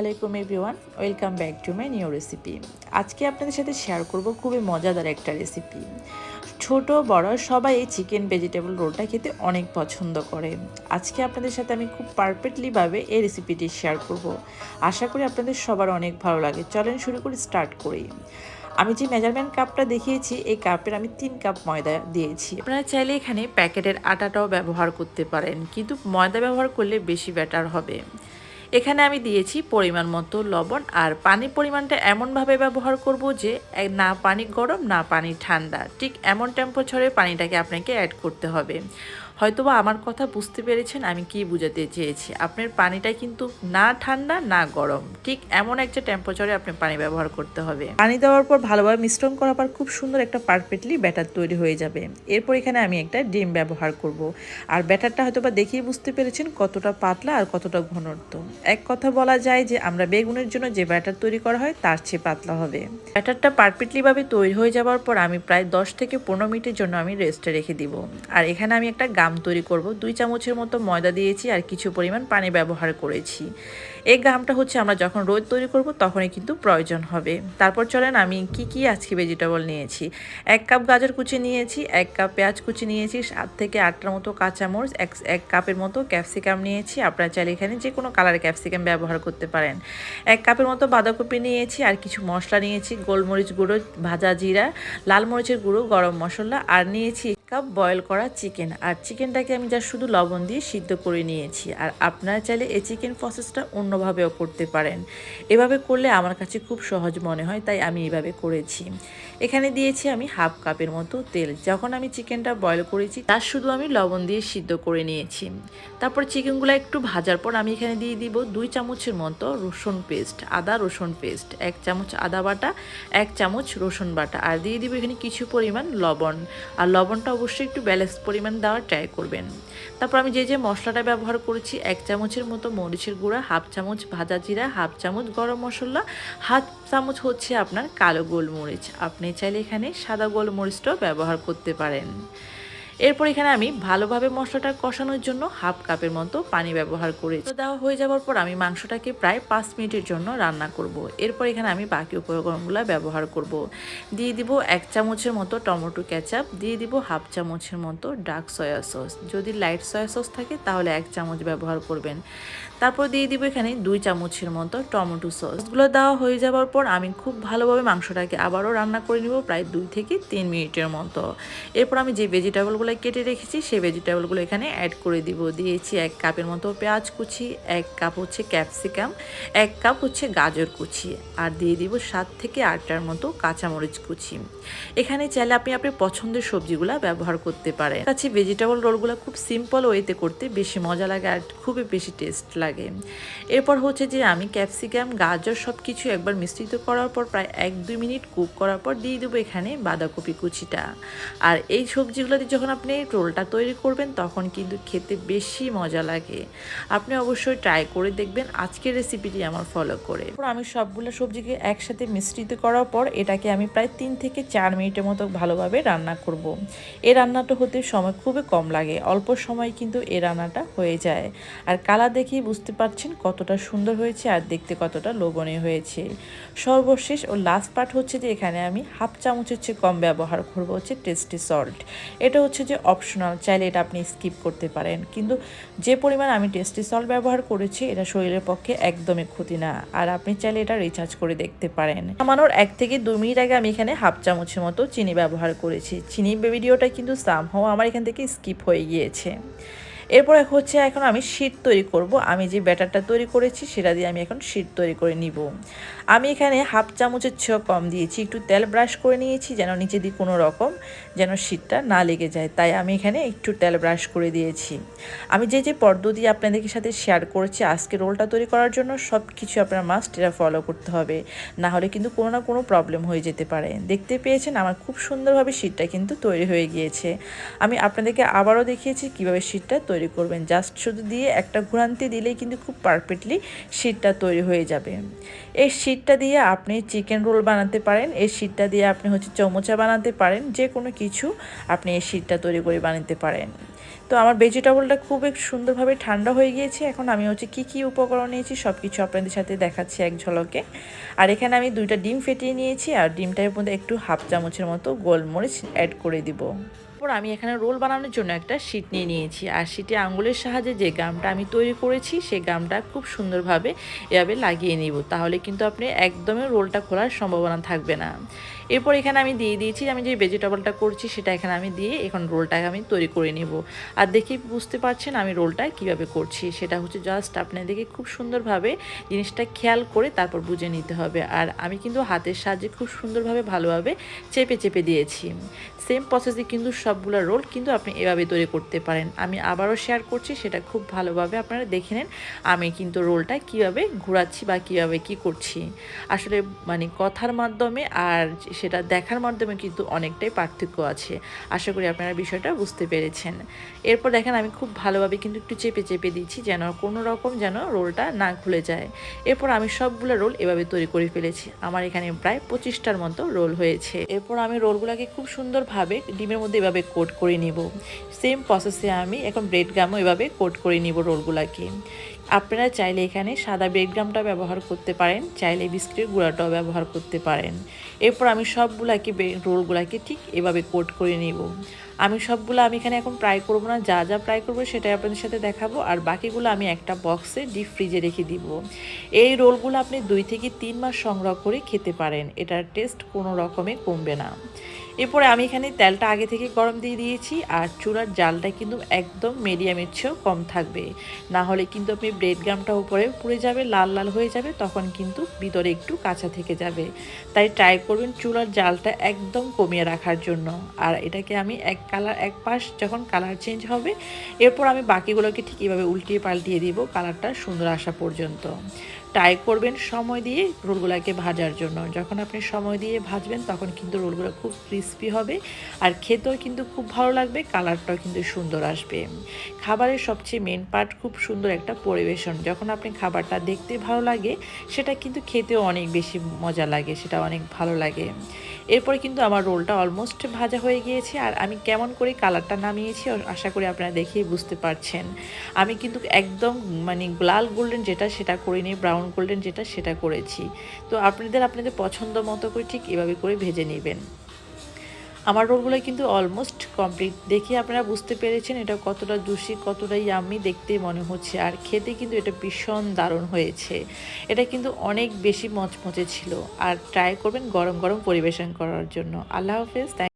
আলাইকুম everyone, welcome back to my new recipe. আজকে আপনাদের সাথে শেয়ার করব খুবই মজাদার একটা রেসিপি। ছোট বড় সবাই এই চিকেন ভেজিটেবল রোলটা খেতে অনেক পছন্দ করে। আজকে আপনাদের সাথে আমি খুব পারফেক্টলিভাবে এই রেসিপিটি শেয়ার করব। আশা করি আপনাদের সবার অনেক ভালো লাগে। চলেন শুরু করে স্টার্ট করি। আমি যে মেজারমেন্ট কাপটা দেখিয়েছি এই কাপের আমি 3 কাপ ময়দা দিয়েছি। আপনারা চাইলে এখানে প্যাকেটের আটাটাও ব্যবহার করতে পারেন, কিন্তু ময়দা ব্যবহার করলে বেশি বেটার হবে। এখানে আমি দিয়েছি পরিমাণ মতো লবণ, আর পানির পরিমাণটা এমনভাবে ব্যবহার করব যে না পানি গরম না পানি ঠান্ডা, ঠিক এমন টেম্পারেচারে পানিটাকে আপনাকে অ্যাড করতে হবে। হয়তোবা আমার কথা বুঝতে পেরেছেন আমি কি বোঝাতে চেয়েছি। আপনার পানিটা কিন্তু না ঠান্ডা না গরম, ঠিক এমন একটা টেম্পারেচারে আপনি পানি ব্যবহার করতে হবে। পানি দেওয়ার পর ভালোভাবে মিশ্রণ করার পর খুব সুন্দর একটা পারফেক্টলি ব্যাটার তৈরি হয়ে যাবে। এরপর এখানে আমি একটা ডিম ব্যবহার করব। আর ব্যাটারটা হয়তোবা দেখেই বুঝতে পেরেছেন কতটা পাতলা আর কতটা ঘনত্ব। এক কথা বলা যায় যে আমরা বেগুনের জন্য যে ব্যাটার তৈরি করা হয় তার চেয়ে পাতলা হবে। ব্যাটারটা পারফেক্টলিভাবে তৈরি হয়ে যাওয়ার পর আমি প্রায় 10 থেকে 15 মিনিটের জন্য আমি রেস্টে রেখে দিব। আর এখানে আমি একটা গাম তৈরি করব। 2 চামচের মতো ময়দা দিয়েছি আর কিছু পরিমাণ পানি ব্যবহার করেছি। এই গামটা হচ্ছে আমরা যখন রোল তৈরি করব তখনই কিন্তু প্রয়োজন হবে। তারপর চলেন আমি কি আজকে ভেজিটেবল নিয়েছি। 1 কাপ গাজর কুচি নিয়েছি, 1 কাপ পেঁয়াজ কুচি নিয়েছি, 7 থেকে 8টার মতো কাঁচামরিচ, 1 কাপের মতো ক্যাপসিকাম নিয়েছি। আপনারা চাইলে এখানে যে কোনো কালারের ক্যাপসিকাম ব্যবহার করতে পারেন। 1 কাপের মতো বাঁধাকপি নিয়েছি আর কিছু মশলা নিয়েছি, গোলমরিচ গুঁড়ো, ভাজা জিরা, লাল মরিচের গুঁড়ো, গরম মশলা, আর নিয়েছি 1 কাপ বয়েল করা চিকেন। আর চিকেনটাকে আমি যা শুধু লবণ দিয়ে সিদ্ধ করে নিয়েছি। আর আপনারা চাইলে এই চিকেন প্রসেসটা অন্যভাবেও করতে পারেন। এভাবে করলে আমার কাছে খুব সহজ মনে হয়, তাই আমি এভাবে করেছি। এখানে দিয়েছি আমি 1/2 কাপের মতো তেল। যখন আমি চিকেনটা বয়েল করেছি তার শুধু আমি লবণ দিয়ে সিদ্ধ করে নিয়েছি। তারপর চিকেনগুলো একটু ভাজার পর আমি এখানে দিয়ে দিব 2 চামচের মতো রসুন পেস্ট, আদা রসুন পেস্ট, 1 চামচ আদা বাটা, 1 চামচ রসুন বাটা, আর দিয়ে দিব এখানে কিছু পরিমাণ লবণ। আর লবণটা অবশ্যই একটু ব্যালেন্স পরিমাণ দেওয়ার ট্রাই করবেন। তারপর আমি যে মশলাটা ব্যবহার করেছি, 1 চামচের মতো মরিচের গুঁড়া, 1/2 চামচ ভাজা জিরা, 1/2 চামচ গরম মশলা, 1/2 চামচ হচ্ছে আপনার কালো গোলমরিচ। আপনি চাইলে এখানে সাদা গোলমরিচটাও ব্যবহার করতে পারেন। এরপর এখানে আমি ভালোভাবে মশলাটা কষানোর জন্য 1/2 কাপের মতো পানি ব্যবহার করেছি। দেওয়া হয়ে যাওয়ার পর আমি মাংসটাকে প্রায় 5 মিনিটের জন্য রান্না করব। এরপর এখানে আমি বাকি উপকরণগুলো ব্যবহার করব। দিয়ে দিব 1 চামচের মতো টমেটো কেচাপ, দিয়ে দিব 1/2 চামচের মতো ডার্ক সয়া সস। যদি লাইট সয়া সস থাকে তাহলে 1 চামচ ব্যবহার করবেন। তারপর দিয়ে দিব এখানে 2 চামচের মতো টমেটো সসগুলো দেওয়া হয়ে যাওয়ার পর আমি খুব ভালোভাবে মাংসটাকে আবারও রান্না করে নিব প্রায় 2 থেকে 3 মিনিটের মতো। এরপর আমি যে ভেজিটেবলগুলো কেটে রেখেছি সেই ভেজিটেবলগুলো এখানে অ্যাড করে দিব। দিয়েছি 1 কাপের মতো পেঁয়াজ কুচি, 1 কাপ হচ্ছে ক্যাপসিকাম, 1 কাপ হচ্ছে গাজর কুচি, আর দিয়ে দিব 7 থেকে 8টার মতো কাঁচামরিচ কুচি। এখানে চাইলে আপনি আপনার পছন্দের সবজিগুলো ব্যবহার করতে পারেন। কাছে ভেজিটেবল রোলগুলো খুব সিম্পল ওয়েতে করতে বেশি মজা লাগে আর খুবই বেশি টেস্ট লাগে। এরপর হচ্ছে যে আমি ক্যাপসিকাম গাজর সব কিছু একবার মিশ্রিত করার পর প্রায় 1-2 মিনিট কুক করার পর দিয়ে দেবো এখানে বাঁধাকপি কুচিটা। আর এই সবজিগুলো দিয়ে যখন আপনি রোলটা তৈরি করবেন তখন কিন্তু খেতে বেশি মজা লাগে। আপনি অবশ্যই ট্রাই করে দেখবেন আজকের রেসিপিটি আমার ফলো করে। আমি সবগুলো সবজিকে একসাথে মিশ্রিত করার পর এটাকে আমি প্রায় 3 থেকে 4 মিনিটের মতো ভালোভাবে রান্না করব। এই রান্নাটা হতে সময় খুবই কম লাগে, অল্প সময় কিন্তু এই রান্নাটা হয়ে যায়। আর কালার দেখেই বুঝতে পারছেন কতটা সুন্দর হয়েছে আর দেখতে কতটা লোভনীয় হয়েছে। সর্বশেষ ও লাস্ট পার্ট হচ্ছে যে এখানে আমি 1/2 চামচের চেয়ে কম ব্যবহার করব হচ্ছে টেস্টি সল্ট। এটা হচ্ছে যে অপশনাল, চাইলে এটা আপনি স্কিপ করতে পারেন, কিন্তু যে পরিমাণ আমি টেস্টি সল্ট ব্যবহার করেছি এটা শরীরের পক্ষে একদমই ক্ষতি না। আর আপনি চাইলে এটা রিচার্জ করে দেখতে পারেন। নামানোর 1 থেকে 2 মিনিট আগে আমি এখানে 1/2 চামচের মতো চিনি ব্যবহার করেছি। চিনি ভিডিওটা কিন্তু সামহাও আমার এখান থেকে স্কিপ হয়ে গিয়েছে। এরপর হচ্ছে এখন আমি শীট তৈরি করব। আমি যে ব্যাটারটা তৈরি করেছি সেটা দিয়ে আমি এখন শীট তৈরি করে নিব। আমি এখানে 1/2 চামচের চেয়েও কম দিয়েছি, একটু তেল ব্রাশ করে নিয়েছি যেন নিচে দিয়ে কোনো রকম যেন শীটটা না লেগে যায়, তাই আমি এখানে একটু তেল ব্রাশ করে দিয়েছি। আমি যে পদ্ধতি আপনাদের সাথে শেয়ার করেছি আজকে রোলটা তৈরি করার জন্য সব কিছু আপনার মাস্ট এটা ফলো করতে হবে, না হলে কিন্তু কোনো না কোনো প্রবলেম হয়ে যেতে পারে। দেখতে পেয়েছেন আমার খুব সুন্দরভাবে শীটটা কিন্তু তৈরি হয়ে গিয়েছে। আমি আপনাদেরকে আবারও দেখিয়েছি কিভাবে শীটটা তৈরি করবেন। জাস্ট শুধু দিয়ে একটা ঘুরান্তি দিলেই কিন্তু খুব পারফেক্টলি শীটটা তৈরি হয়ে যাবে। এই শীটটা দিয়ে আপনি চিকেন রোল বানাতে পারেন, এই শীটটা দিয়ে আপনি হচ্ছে চমচা বানাতে পারেন, যে কোনো কিছু আপনি এই শীটটা তৈরি করে বানাতে পারেন। তো আমার ভেজিটেবলটা খুব সুন্দরভাবে ঠান্ডা হয়ে গিয়েছে। এখন আমি হচ্ছে কী উপকরণ নিয়েছি সব কিছু আপনাদের সাথে দেখাচ্ছি এক ঝলকে। আর এখানে আমি 2টা ডিম ফেটিয়ে নিয়েছি, আর ডিমটার মধ্যে একটু হাফ চামচের মতো গোলমরিচ অ্যাড করে দিব। তারপর আমি এখানে রোল বানানোর জন্য একটা শিট নিয়ে নিয়েছি, আর শিটে আঙুলের সাহায্যে যে গামটা আমি তৈরি করেছি সেই গামটা খুব সুন্দরভাবে এভাবে লাগিয়ে নিব, তাহলে কিন্তু আপনি একদমই রোলটা খোলার সম্ভাবনা থাকবে না। এরপর এখানে আমি দিয়ে দিয়েছি, আমি যে ভেজিটেবলটা করছি সেটা এখানে আমি দিয়ে এখন রোলটাকে আমি তৈরি করে নিব। আর দেখি বুঝতে পারছেন আমি রোলটা কিভাবে করছি, সেটা হচ্ছে জাস্ট আপনাদেরকে খুব সুন্দরভাবে জিনিসটা খেয়াল করে তারপর বুঝে নিতে হবে। আর আমি কিন্তু হাতের সাহায্যে খুব সুন্দরভাবে ভালোভাবে চেপে চেপে দিয়েছি। সেম প্রসেসে কিন্তু সবগুলো রোল কিন্তু আপনি এভাবে তৈরি করতে পারেন। আমি আবারও শেয়ার করছি, সেটা খুব ভালোভাবে আপনারা দেখে নেন আমি কিন্তু রোলটা কিভাবে ঘোরাচ্ছি বা কিভাবে কি করছি। আসলে মানে কথার মাধ্যমে আর সেটা দেখার মাধ্যমে কিন্তু অনেকটাই পার্থক্য আছে। আশা করি আপনারা বিষয়টা বুঝতে পেরেছেন। এরপর দেখেন আমি খুব ভালোভাবে কিন্তু একটু চেপে চেপে দিচ্ছি যেন কোনো রকম যেন রোলটা না খুলে যায়। এরপর আমি সবগুলো রোল এভাবে তৈরি করে ফেলেছি। আমার এখানে প্রায় 25টার মতো রোল হয়েছে। এরপর আমি রোলগুলোকে খুব সুন্দরভাবে ডিমের মধ্যে এভাবে কোট করে নিব। সেম প্রসেসে আমি এখন ব্রেড গামও এভাবে কোট করে নিব রোলগুলোকে। আপনারা চাইলে এখানে সাদা ব্রেড গামটা ব্যবহার করতে পারেন, চাইলে বিস্কিটের গুঁড়াটাও ব্যবহার করতে পারেন। এরপর আমি সবগুলাকে রোলগুলাকে ঠিক এভাবে কোট করে নিব। আমি এখানে এখন ফ্রাই করবো না, যা যা ফ্রাই করবো সেটাই আপনাদের সাথে দেখাবো, আর বাকিগুলো আমি একটা বক্সে ডিপ ফ্রিজে রেখে দিব। এই রোলগুলো আপনি 2 থেকে 3 মাস সংগ্রহ করে খেতে পারেন, এটার টেস্ট কোনো রকমে কমবে না। এরপরে আমি এখানে তেলটা আগে থেকে গরম দিয়ে দিয়েছি, আর চুলার জালটা কিন্তু একদম মিডিয়ামের চেয়েও কম থাকবে, না হলে কিন্তু আপনি ব্রেড গামটা উপরে পুড়ে যাবে, লাল লাল হয়ে যাবে, তখন কিন্তু ভিতরে একটু কাঁচা থেকে যাবে। তাই ট্রাই করবেন চুলার জালটা একদম কমিয়ে রাখার জন্য। আর এটাকে আমি এক পাশ যখন কালার চেঞ্জ হবে, এরপর আমি বাকিগুলোকে ঠিক এভাবে উল্টিয়ে পাল্টিয়ে দিব কালারটা সুন্দর আসা পর্যন্ত। ট্রাই করবেন সময় দিয়ে রোলগুলোকে ভাজার জন্য। যখন আপনি সময় দিয়ে ভাজবেন তখন কিন্তু রোলগুলো খুব ক্রিস্পি হবে, আর খেতেও কিন্তু খুব ভালো লাগবে, কালারটাও কিন্তু সুন্দর আসবে। খাবারের সবচেয়ে মেন পার্ট খুব সুন্দর একটা পরিবেশন। যখন আপনি খাবারটা দেখতে ভালো লাগে, সেটা কিন্তু খেতেও অনেক বেশি মজা লাগে, সেটা অনেক ভালো লাগে। এরপরে কিন্তু আমার রোলটা অলমোস্ট ভাজা হয়ে গিয়েছে, আর আমি কেমন করে কালারটা নামিয়েছি আশা করি আপনারা দেখেই বুঝতে পারছেন। আমি কিন্তু একদম মানে লাল গোল্ডেন যেটা সেটা করিনি, ব্রাউন গোল্ডেন যেটা সেটা করেছি। তো আপনাদের পছন্দ মতো করে ঠিক এভাবে করে ভেজে নেবেন। আমার রোলগুলো কিন্তু অলমোস্ট কমপ্লিট, দেখে আপনারা বুঝতে পেরেছেন এটা কতটা জুসি, কতটা ইয়াম্মি দেখতে মনে হচ্ছে, আর খেতে কিন্তু এটা ভীষণ দারুণ হয়েছে। এটা কিন্তু অনেক বেশি মচমচে ছিল। আর ট্রাই করবেন গরম গরম পরিবেশন করার জন্য। আল্লাহ হাফেজ।